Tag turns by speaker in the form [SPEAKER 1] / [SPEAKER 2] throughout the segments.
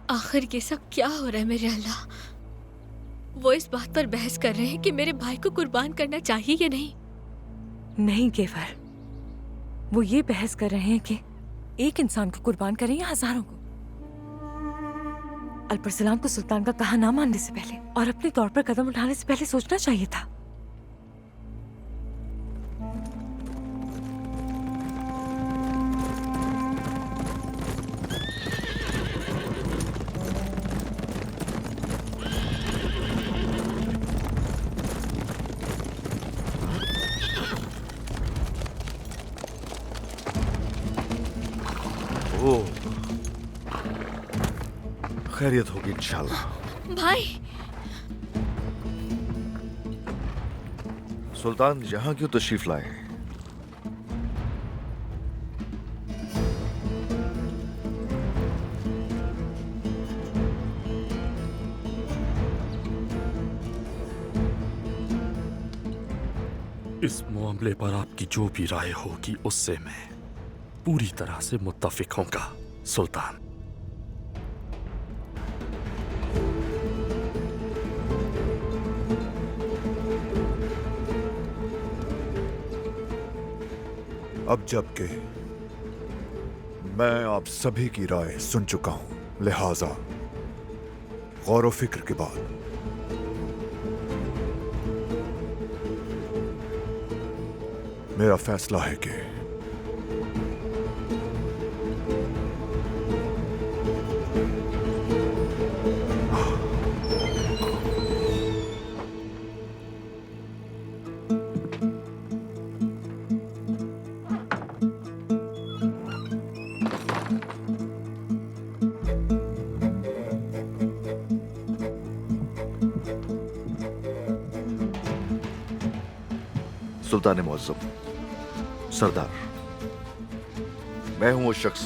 [SPEAKER 1] आखिर ये सब क्या हो रहा है मेरे अल्लाह। वो इस बात पर बहस कर रहे हैं कि मेरे भाई को कुर्बान करना चाहिए या नहीं।
[SPEAKER 2] नहीं केवल, वो ये बहस कर रहे हैं कि एक इंसान को कुर्बान करें या हजारों को। अल्परसलाम को सुल्तान का कहा ना मानने से पहले और अपने तौर पर कदम उठाने से पहले सोचना चाहिए था।
[SPEAKER 3] ओह, खैरियत होगी इंशाल्लाह।
[SPEAKER 1] भाई,
[SPEAKER 3] सुल्तान यहाँ क्यों तशरीफ लाए?
[SPEAKER 4] इस मामले पर आपकी जो भी राय होगी उससे मैं पूरी तरह से मुत्तफिक होऊंगा सुल्तान।
[SPEAKER 5] अब जबकि मैं आप सभी की राय सुन चुका हूं, लिहाजा गौर व फिक्र के बाद मेरा फैसला है कि
[SPEAKER 3] सुल्तान मुअज्जम, सरदार, मैं हूं वो शख्स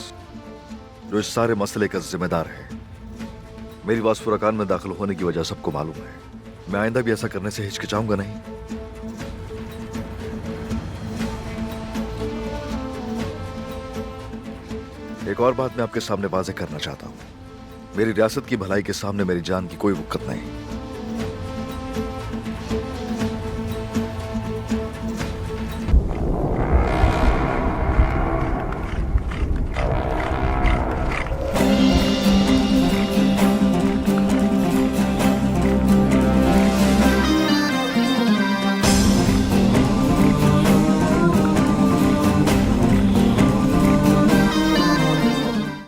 [SPEAKER 3] जो इस सारे मसले का जिम्मेदार है। मेरी वासफुरकान में दाखिल होने की वजह सबको मालूम है। मैं आइंदा भी ऐसा करने से हिचकिचाऊंगा नहीं। एक और बात मैं आपके सामने वाज़ेह करना चाहता हूं। मेरी रियासत की भलाई के सामने मेरी जान की कोई वक़्त नहीं।